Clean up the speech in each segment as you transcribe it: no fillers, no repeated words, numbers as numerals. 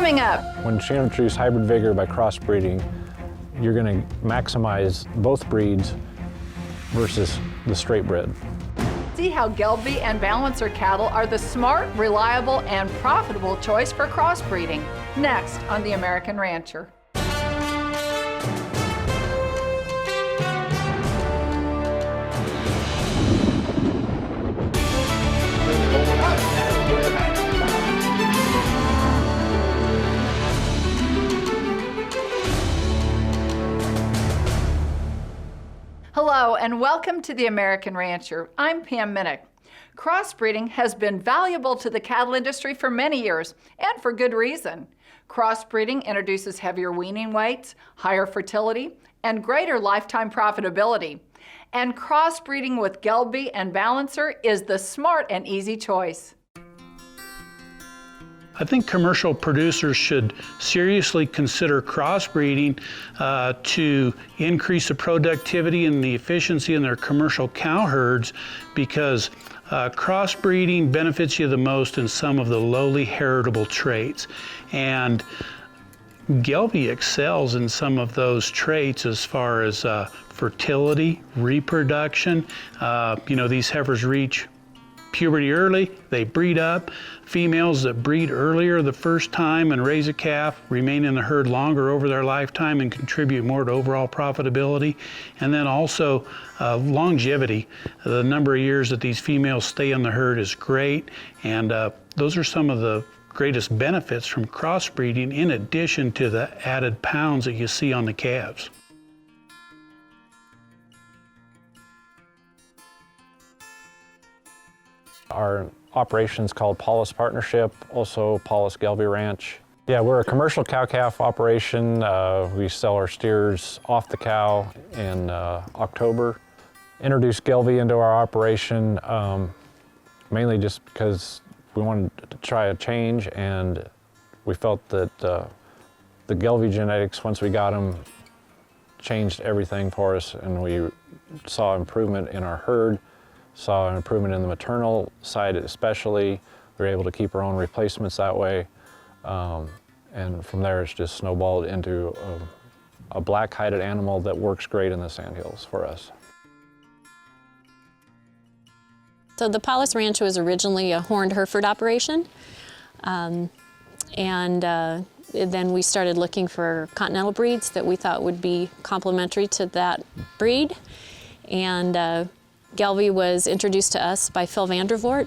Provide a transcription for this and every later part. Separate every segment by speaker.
Speaker 1: Coming up.
Speaker 2: When you introduce hybrid vigor by crossbreeding, you're going to maximize both breeds versus the straight bred.
Speaker 1: See how Gelbvieh and Balancer cattle are the smart, reliable, and profitable choice for crossbreeding. Next on The American Rancher. Hello and welcome to The American Rancher. I'm Pam Minick. Crossbreeding has been valuable to the cattle industry for many years, and for good reason. Crossbreeding introduces heavier weaning weights, higher fertility, and greater lifetime profitability. And crossbreeding with Gelbvieh and Balancer is the smart and easy choice.
Speaker 3: I think commercial producers should seriously consider crossbreeding to increase the productivity and the efficiency in their commercial cow herds, because crossbreeding benefits you the most in some of the lowly heritable traits. And Gelbvieh excels in some of those traits as far as fertility, reproduction. These heifers reach puberty early, they breed up. Females that breed earlier the first time and raise a calf remain in the herd longer over their lifetime and contribute more to overall profitability. And then also longevity. The number of years that these females stay in the herd is great, and those are some of the greatest benefits from crossbreeding, in addition to the added pounds that you see on the calves.
Speaker 2: Our operation's called Paulus Partnership, also Paulus Gelbvieh Ranch. Yeah, we're a commercial cow-calf operation. We sell our steers off the cow in October. Introduced Gelbvieh into our operation mainly just because we wanted to try a change, and we felt that the Gelbvieh genetics, once we got them, changed everything for us, and we saw improvement in our herd. Saw an improvement in the maternal side especially. We were able to keep our own replacements that way. And from there it's just snowballed into a black-hided animal that works great in the sandhills for us.
Speaker 4: So the Paulus Ranch was originally a horned Hereford operation. Then we started looking for continental breeds that we thought would be complementary to that breed. And Gelbvieh was introduced to us by Phil Vandervoort,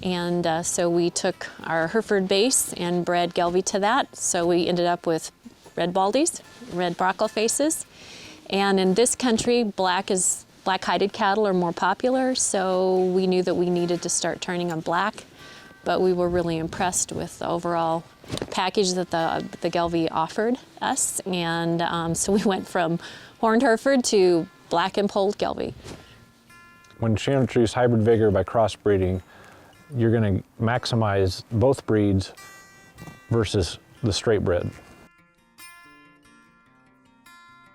Speaker 4: and so we took our Hereford base and bred Gelbvieh to that. So we ended up with red baldies, red brockle faces, and in this country, black-hided cattle are more popular, so we knew that we needed to start turning them black, but we were really impressed with the overall package that the Gelbvieh offered us, and so we went from horned Hereford to black and polled Gelbvieh.
Speaker 2: When you introduce hybrid vigor by crossbreeding, you're going to maximize both breeds versus the straight bred.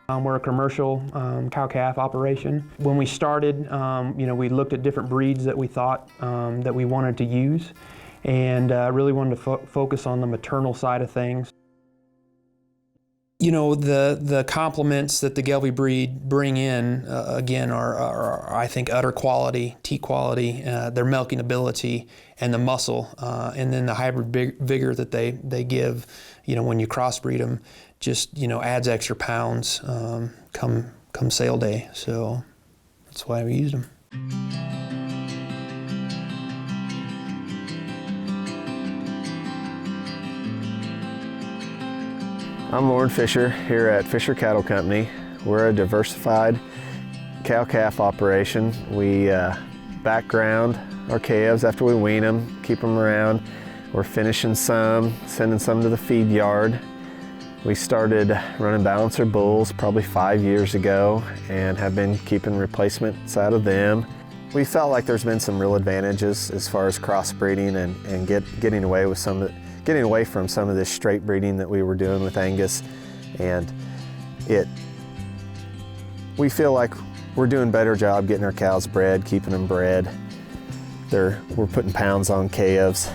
Speaker 5: We're a commercial cow-calf operation. When we started, we looked at different breeds that we thought that we wanted to use, and really wanted to focus on the maternal side of things. The complements that the Gelbvieh breed bring in, again, are I think, udder quality, teat quality, their milking ability, and the muscle, and then the hybrid vigor that they give, when you crossbreed them, just, adds extra pounds come sale day. So that's why we used them.
Speaker 6: I'm Loren Fischer here at Fischer Cattle Company. We're a diversified cow-calf operation. We background our calves after we wean them, keep them around. We're finishing some, sending some to the feed yard. We started running Balancer bulls probably 5 years ago and have been keeping replacements out of them. We felt like there's been some real advantages as far as crossbreeding and getting away from some of this straight breeding that we were doing with Angus, and we feel like we're doing a better job getting our cows bred, keeping them bred. We're putting pounds on calves.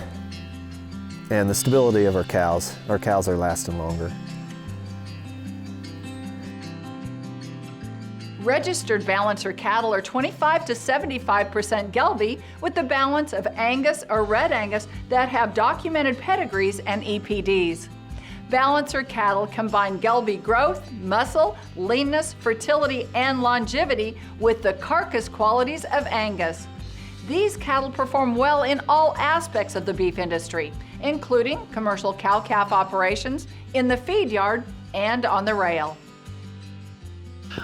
Speaker 6: and the stability of our cows. Our cows are lasting longer.
Speaker 1: Registered Balancer cattle are 25 to 75% Gelbvieh, with the balance of Angus or Red Angus that have documented pedigrees and EPDs. Balancer cattle combine Gelbvieh growth, muscle, leanness, fertility, and longevity with the carcass qualities of Angus. These cattle perform well in all aspects of the beef industry, including commercial cow-calf operations, in the feed yard, and on the rail.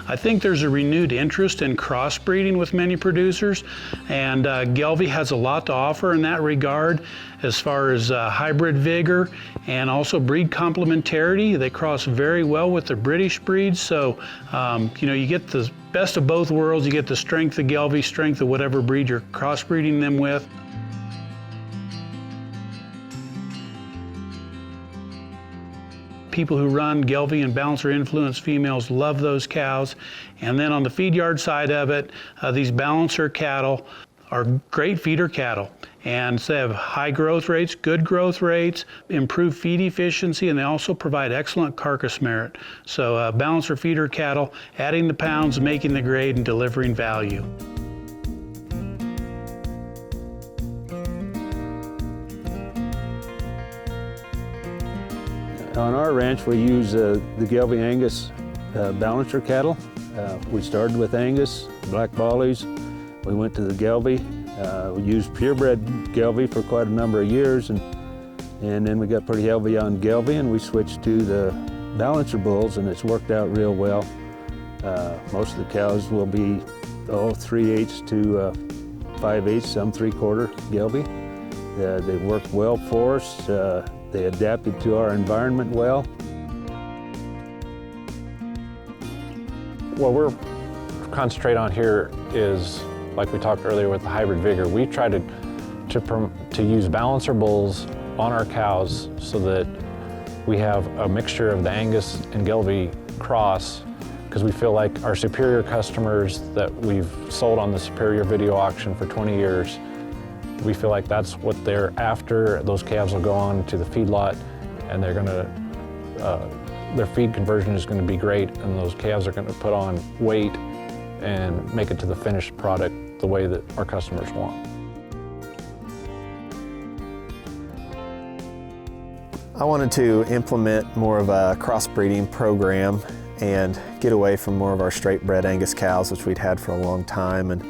Speaker 3: I think there's a renewed interest in crossbreeding with many producers, and Gelbvieh has a lot to offer in that regard as far as hybrid vigor and also breed complementarity. They cross very well with the British breeds, so you get the best of both worlds. You get the strength of Gelbvieh, strength of whatever breed you're crossbreeding them with. People who run Gelbvieh and Balancer influenced females love those cows. And then on the feed yard side of it, these Balancer cattle are great feeder cattle. And so they have high growth rates, good growth rates, improved feed efficiency, and they also provide excellent carcass merit. So Balancer feeder cattle, adding the pounds, making the grade, and delivering value.
Speaker 7: On our ranch, we use the Gelbvieh Angus Balancer cattle. We started with Angus, black Bollies. We went to the Gelbvieh. We used purebred Gelbvieh for quite a number of years, and then we got pretty heavy on Gelbvieh, and we switched to the Balancer bulls, and it's worked out real well. Most of the cows will be 3/8 to 5/8, some 3/4 Gelbvieh. They work well for us. They adapted to our environment well.
Speaker 2: What we're concentrate on here is, like we talked earlier with the hybrid vigor, we try to use Balancer bulls on our cows so that we have a mixture of the Angus and Gelbvieh cross, because we feel like our superior customers that we've sold on the Superior video auction for 20 years, we feel like that's what they're after. Those calves will go on to the feedlot, and they're going to, their feed conversion is going to be great, and those calves are going to put on weight and make it to the finished product the way that our customers want.
Speaker 6: I wanted to implement more of a crossbreeding program and get away from more of our straight bred Angus cows, which we'd had for a long time, and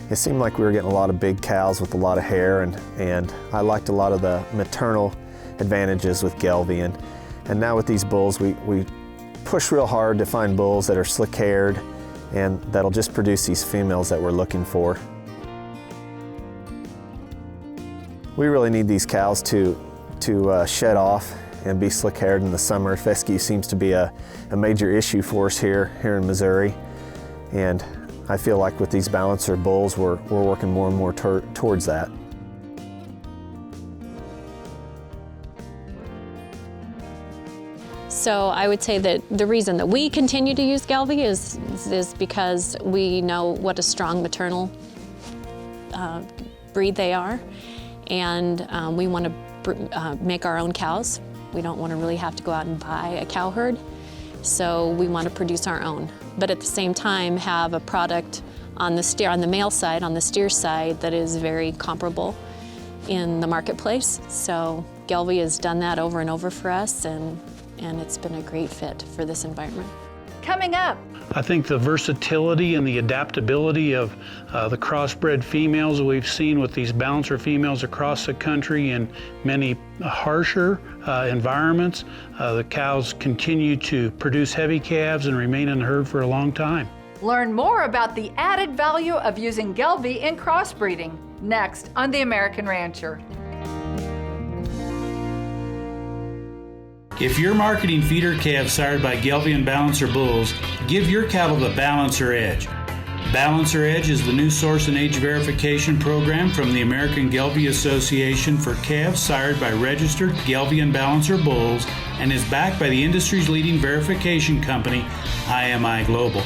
Speaker 6: it seemed like we were getting a lot of big cows with a lot of hair, and I liked a lot of the maternal advantages with Gelbvieh. And now with these bulls, we push real hard to find bulls that are slick-haired and that'll just produce these females that we're looking for. We really need these cows to shed off and be slick-haired in the summer. Fescue seems to be a major issue for us here in Missouri, and I feel like with these Balancer bulls, we're working more and more towards that.
Speaker 4: So I would say that the reason that we continue to use Gelbvieh is because we know what a strong maternal breed they are, and we want to make our own cows. We don't want to really have to go out and buy a cowherd, so we want to produce our own. But at the same time have a product on the male side, on the steer side, that is very comparable in the marketplace. So Gelbvieh has done that over and over for us, and it's been a great fit for this environment.
Speaker 1: Coming up,
Speaker 3: I think the versatility and the adaptability of the crossbred females that we've seen with these Balancer females across the country in many harsher environments, the cows continue to produce heavy calves and remain in the herd for a long time.
Speaker 1: learn more about the added value of using Gelbvieh in crossbreeding, next on The American Rancher.
Speaker 8: If you're marketing feeder calves sired by Gelbvieh and Balancer bulls, give your cattle the Balancer Edge. Balancer Edge is the new source and age verification program from the American Gelbvieh Association for calves sired by registered Gelbvieh and Balancer bulls and is backed by the industry's leading verification company, IMI Global.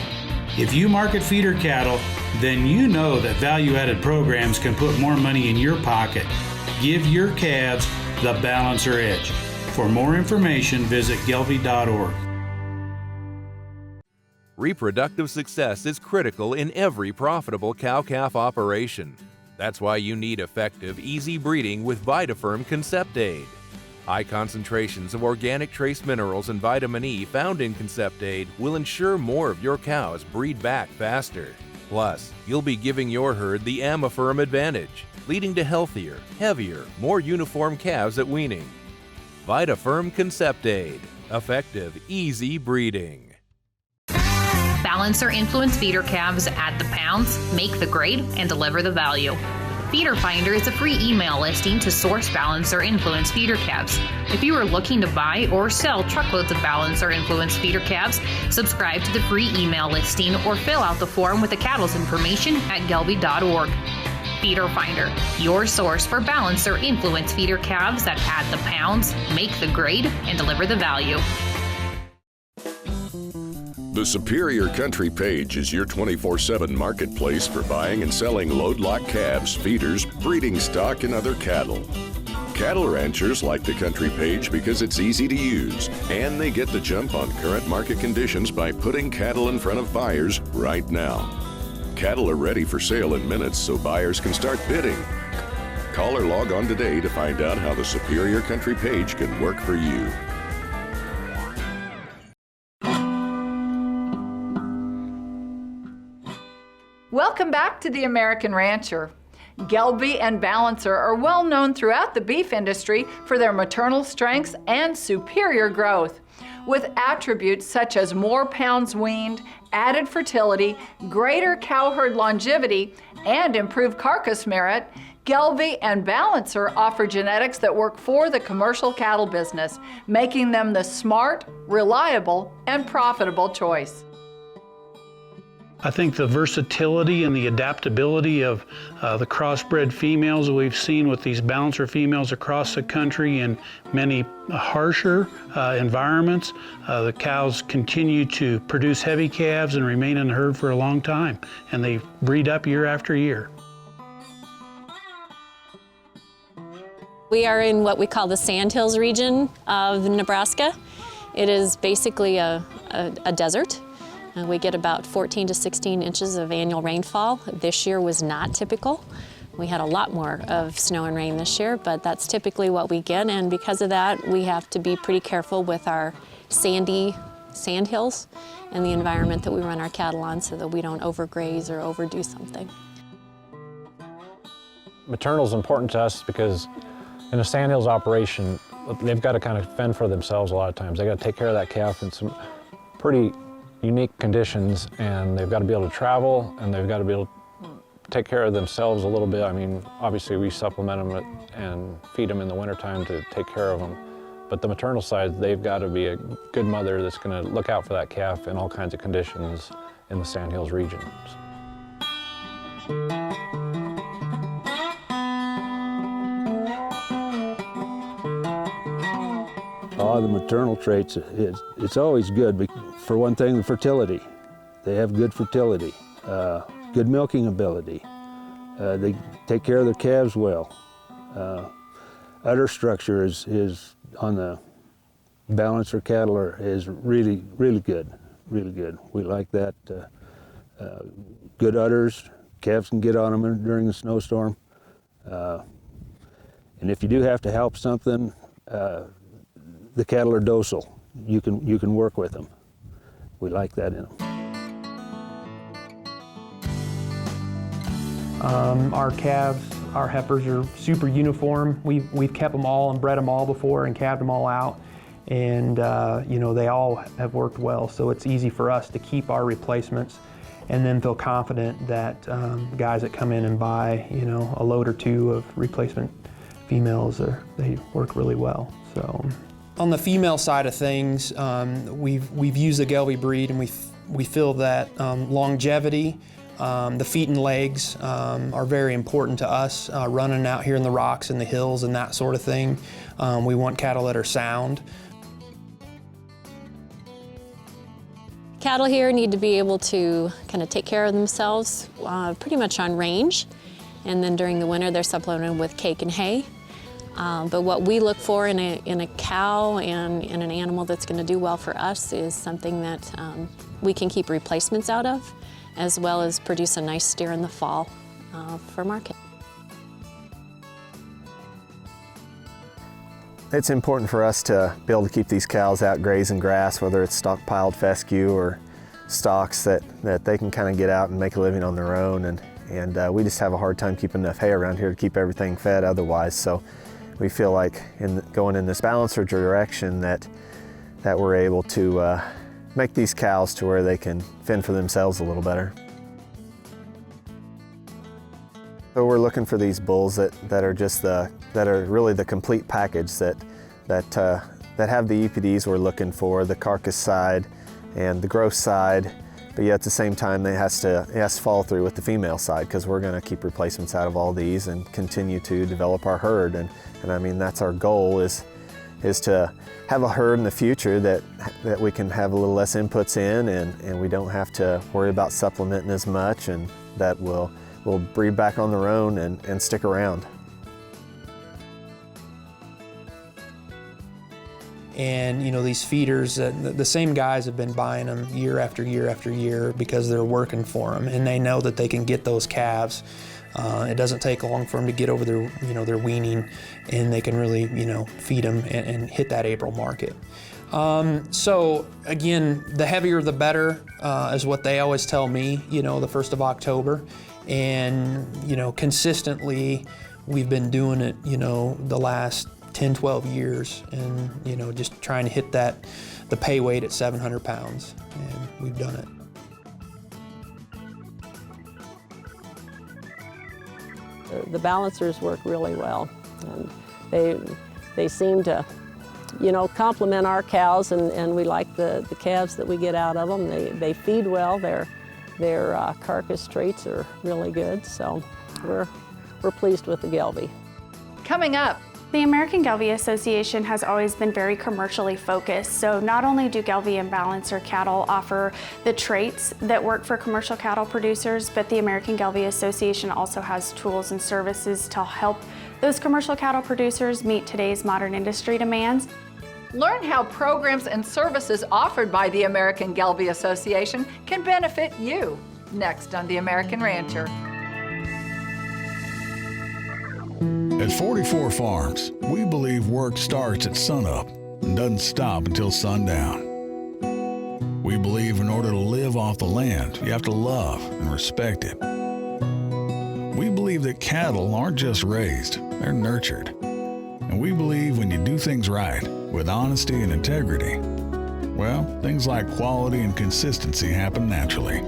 Speaker 8: If you market feeder cattle, then you know that value-added programs can put more money in your pocket. Give your calves the Balancer Edge. For more information, visit gelbvieh.org.
Speaker 9: Reproductive success is critical in every profitable cow-calf operation. That's why you need effective, easy breeding with VitaFerm Concept Aid. High concentrations of organic trace minerals and vitamin E found in Concept Aid will ensure more of your cows breed back faster. Plus, you'll be giving your herd the AMAFERM advantage, leading to healthier, heavier, more uniform calves at weaning. VitaFerm Concept Aid. Effective, easy breeding.
Speaker 10: Balancer influence feeder calves add the pounds, make the grade, and deliver the value. Feeder Finder is a free email listing to source Balancer influence feeder calves. If you are looking to buy or sell truckloads of Balancer influence feeder calves, subscribe to the free email listing or fill out the form with the cattle's information at gelbvieh.org. Feeder Finder, your source for Balancer influence feeder calves that add the pounds, make the grade, and deliver the value.
Speaker 11: The Superior Country page is your 24/7 marketplace for buying and selling load-lock calves, feeders, breeding stock, and other cattle. Cattle ranchers like the Country page because it's easy to use, and they get the jump on current market conditions by putting cattle in front of buyers right now. Cattle are ready for sale in minutes so buyers can start bidding. Call or log on today to find out how the Superior Country page can work for you.
Speaker 1: Welcome back to the American Rancher. Gelbvieh and Balancer are well known throughout the beef industry for their maternal strengths and superior growth. With attributes such as more pounds weaned, added fertility, greater cowherd longevity, and improved carcass merit, Gelbvieh and Balancer offer genetics that work for the commercial cattle business, making them the smart, reliable, and profitable choice.
Speaker 3: I think the versatility and the adaptability of the crossbred females that we've seen with these Balancer females across the country in many harsher environments, the cows continue to produce heavy calves and remain in the herd for a long time, and they breed up year after year.
Speaker 4: We are in what we call the Sandhills region of Nebraska. It is basically a desert. We get about 14 to 16 inches of annual rainfall. This year was not typical. We had a lot more of snow and rain this year, but that's typically what we get, and because of that, we have to be pretty careful with our sandy sandhills and the environment that we run our cattle on so that we don't overgraze or overdo something.
Speaker 2: Maternal is important to us because in a sandhills operation, they've got to kind of fend for themselves a lot of times. They got to take care of that calf in some pretty unique conditions, and they've got to be able to travel, and they've got to be able to take care of themselves a little bit. I mean, obviously we supplement them and feed them in the wintertime to take care of them. But the maternal side, they've got to be a good mother that's going to look out for that calf in all kinds of conditions in the Sandhills region.
Speaker 7: The maternal traits, it's always good. For one thing, the fertility. They have good fertility, good milking ability. They take care of their calves well. Udder structure is on the Balancer cattle is really, really good, really good. We like that. Good udders, calves can get on them during the snowstorm. And if you do have to help something, the cattle are docile. You can work with them. We like that in them.
Speaker 5: Our calves, our heifers are super uniform. We've kept them all and bred them all before and calved them all out, and you know, they all have worked well. So it's easy for us to keep our replacements and then feel confident that guys that come in and buy, you know, a load or two of replacement females, they work really well. So. On the female side of things, we've used the Gelbvieh breed, and we feel that longevity, the feet and legs are very important to us, running out here in the rocks and the hills and that sort of thing. We want cattle that are sound.
Speaker 4: Cattle here need to be able to kind of take care of themselves pretty much on range, and then during the winter they're supplemented with cake and hay. But what we look for in a cow and in an animal that's going to do well for us is something that we can keep replacements out of, as well as produce a nice steer in the fall for market.
Speaker 6: It's important for us to be able to keep these cows out grazing grass, whether it's stockpiled fescue or stalks that they can kind of get out and make a living on their own. And we just have a hard time keeping enough hay around here to keep everything fed otherwise. So we feel like going in this balancer direction that we're able to make these cows to where they can fend for themselves a little better. So we're looking for these bulls that are really the complete package that have the EPDs we're looking for, the carcass side and the growth side, but yet at the same time it has to follow through with the female side, because we're going to keep replacements out of all these and continue to develop our herd. And I mean, that's our goal is to have a herd in the future that we can have a little less inputs in, and we don't have to worry about supplementing as much, and that will breed back on their own and stick around.
Speaker 5: And you know, these feeders, the same guys have been buying them year after year after year because they're working for them, and they know that they can get those calves. It doesn't take long for them to get over their weaning, and they can really feed them and hit that April market. So again, the heavier the better is what they always tell me. The 1st of October, and consistently we've been doing it. The last 10-12 years, and just trying to hit the pay weight at 700 pounds, and we've done it.
Speaker 12: The balancers work really well, and they seem to complement our cows, and we like the calves that we get out of them. They feed well. Their carcass traits are really good, so we're pleased with the Gelbvieh.
Speaker 1: Coming up,
Speaker 13: the American Gelbvieh Association has always been very commercially focused, so not only do Gelbvieh and Balancer cattle offer the traits that work for commercial cattle producers, but the American Gelbvieh Association also has tools and services to help those commercial cattle producers meet today's modern industry demands.
Speaker 1: learn how programs and services offered by the American Gelbvieh Association can benefit you. Next on The American Rancher.
Speaker 14: At 44 Farms, we believe work starts at sunup and doesn't stop until sundown. We believe in order to live off the land, you have to love and respect it. We believe that cattle aren't just raised, they're nurtured. And we believe when you do things right, with honesty and integrity, well, things like quality and consistency happen naturally.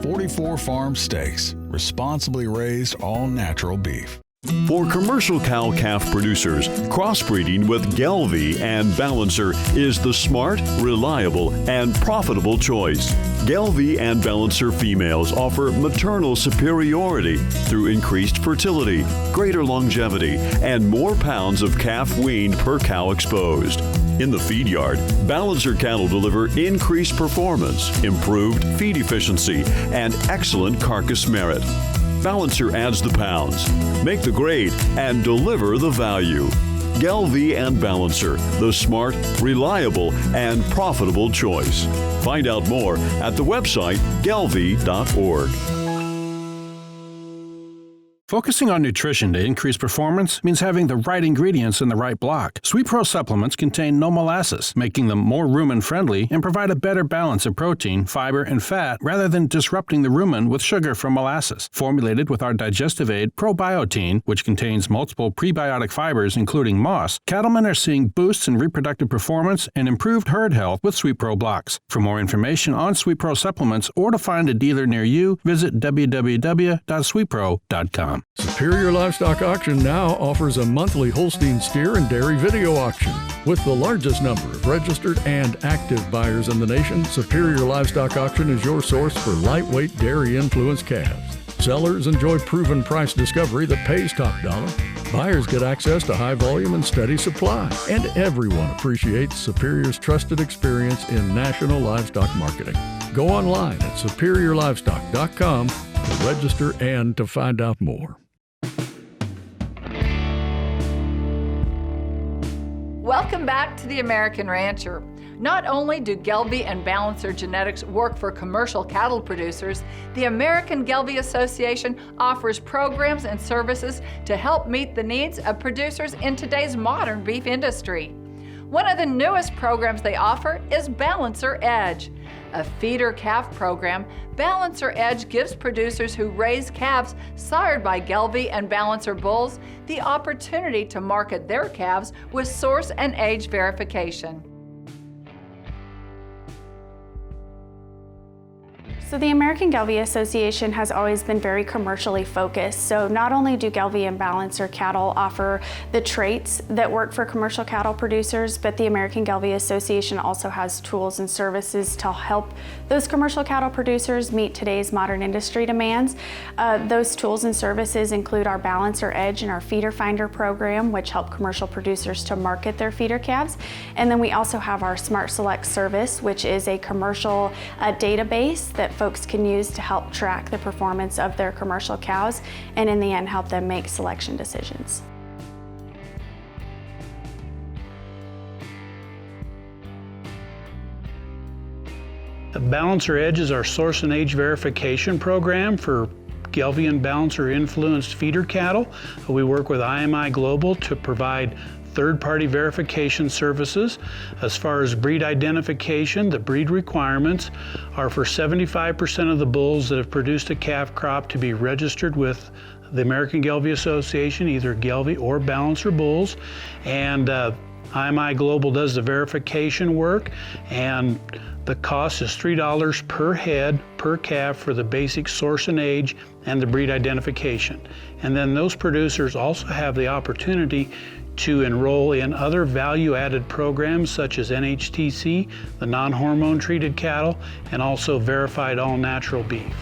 Speaker 14: 44 Farm Steaks, responsibly raised all-natural beef.
Speaker 15: For commercial cow-calf producers, crossbreeding with Gelbvieh and Balancer is the smart, reliable, and profitable choice. Gelbvieh and Balancer females offer maternal superiority through increased fertility, greater longevity, and more pounds of calf weaned per cow exposed. In the feed yard, Balancer cattle deliver increased performance, improved feed efficiency, and excellent carcass merit. Balancer adds the pounds, make the grade, and deliver the value. Gelbvieh and Balancer, the smart, reliable, and profitable choice. Find out more at the website gelbvieh.org.
Speaker 16: Focusing on nutrition to increase performance means having the right ingredients in the right block. Sweet Pro supplements contain no molasses, making them more rumen-friendly and provide a better balance of protein, fiber, and fat rather than disrupting the rumen with sugar from molasses. Formulated with our digestive aid, Probiotin, which contains multiple prebiotic fibers including moss, cattlemen are seeing boosts in reproductive performance and improved herd health with Sweet Pro blocks. For more information on Sweet Pro supplements or to find a dealer near you, visit www.sweetpro.com.
Speaker 17: Superior Livestock Auction now offers a monthly Holstein steer and dairy video auction. With the largest number of registered and active buyers in the nation, Superior Livestock Auction is your source for lightweight dairy-influenced calves. Sellers enjoy proven price discovery that pays top dollar. Buyers get access to high volume and steady supply. And everyone appreciates Superior's trusted experience in national livestock marketing. Go online at superiorlivestock.com to register and to find out more.
Speaker 1: Welcome back to the American Rancher. Not only do Gelbvieh and Balancer genetics work for commercial cattle producers, the American Gelbvieh Association offers programs and services to help meet the needs of producers in today's modern beef industry. One of the newest programs they offer is Balancer Edge. A feeder calf program, Balancer Edge gives producers who raise calves sired by Gelbvieh and Balancer bulls the opportunity to market their calves with source and age verification.
Speaker 13: So the American Gelbvieh Association has always been very commercially focused. So not only do Gelbvieh and Balancer cattle offer the traits that work for commercial cattle producers, but the American Gelbvieh Association also has tools and services to help those commercial cattle producers meet today's modern industry demands. Those tools and services include our Balancer Edge and our Feeder Finder program, which help commercial producers to market their feeder calves. And then we also have our Smart Select service, which is a commercial database that folks can use to help track the performance of their commercial cows and in the end help them make selection decisions.
Speaker 3: The Balancer Edge is our source and age verification program for Gelbvieh and Balancer influenced feeder cattle. We work with IMI Global to provide third-party verification services. As far as breed identification, the breed requirements are for 75% of the bulls that have produced a calf crop to be registered with the American Gelbvieh Association, either Gelbvieh or Balancer bulls. And IMI Global does the verification work, and the cost is $3 per head per calf for the basic source and age and the breed identification. And then those producers also have the opportunity to enroll in other value-added programs such as NHTC, the non-hormone treated cattle, and also verified all-natural beef.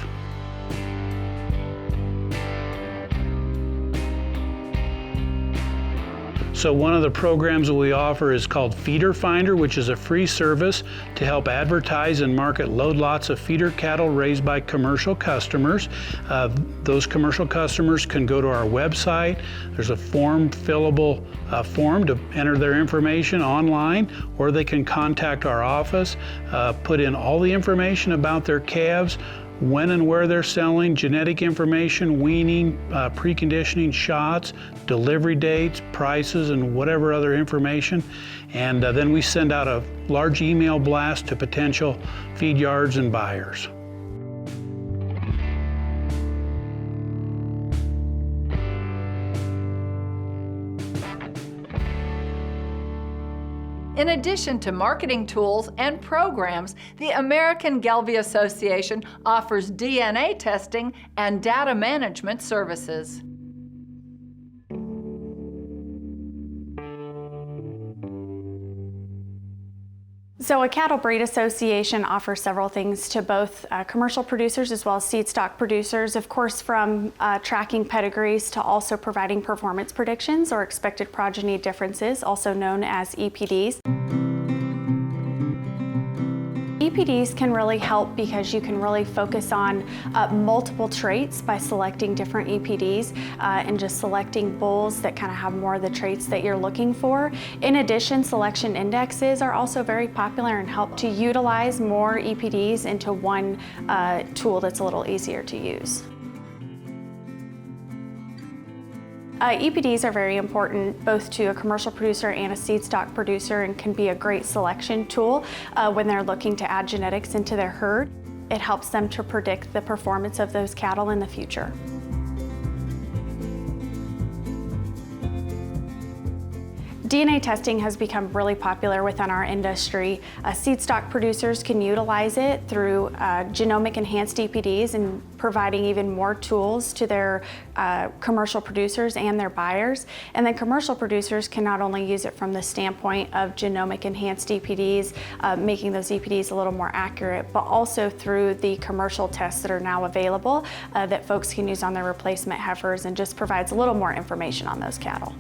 Speaker 3: So one of the programs that we offer is called Feeder Finder, which is a free service to help advertise and market load lots of feeder cattle raised by commercial customers. Those commercial customers can go to our website. There's a fillable form to enter their information online, or they can contact our office, put in all the information about their calves, when and where they're selling, genetic information, weaning, preconditioning, shots, delivery dates, prices, and whatever other information. And then we send out a large email blast to potential feed yards and buyers.
Speaker 1: In addition to marketing tools and programs, the American Gelbvieh Association offers DNA testing and data management services.
Speaker 13: So a cattle breed association offers several things to both commercial producers as well as seed stock producers, of course, from tracking pedigrees to also providing performance predictions or expected progeny differences, also known as EPDs. EPDs can really help because you can really focus on multiple traits by selecting different EPDs and just selecting bulls that kind of have more of the traits that you're looking for. In addition, selection indexes are also very popular and help to utilize more EPDs into one tool that's a little easier to use. EPDs are very important both to a commercial producer and a seed stock producer and can be a great selection tool when they're looking to add genetics into their herd. It helps them to predict the performance of those cattle in the future. DNA testing has become really popular within our industry. Seed stock producers can utilize it through genomic enhanced EPDs and providing even more tools to their commercial producers and their buyers. And then commercial producers can not only use it from the standpoint of genomic enhanced EPDs, making those EPDs a little more accurate, but also through the commercial tests that are now available that folks can use on their replacement heifers, and just provides a little more information on those cattle.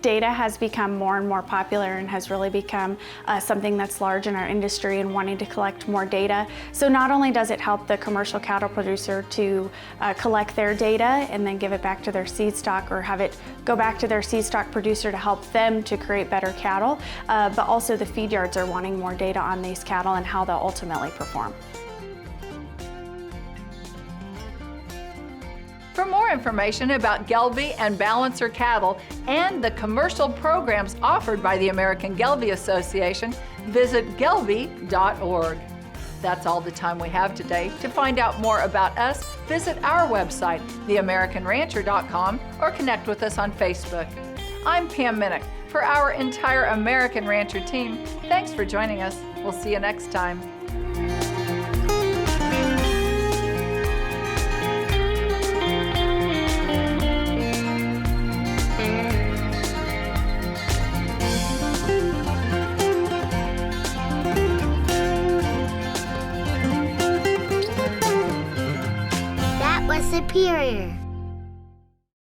Speaker 13: data has become more and more popular and has really become something that's large in our industry and wanting to collect more data. So not only does it help the commercial cattle producer to collect their data and then give it back to their seed stock, or have it go back to their seed stock producer to help them to create better cattle, but also the feed yards are wanting more data on these cattle and how they'll ultimately perform.
Speaker 1: For more information about Gelbvieh and Balancer cattle and the commercial programs offered by the American Gelbvieh Association, visit gelbvieh.org. That's all the time we have today. To find out more about us, visit our website, theamericanrancher.com, or connect with us on Facebook. I'm Pam Minick. For our entire American Rancher team, thanks for joining us. We'll see you next time.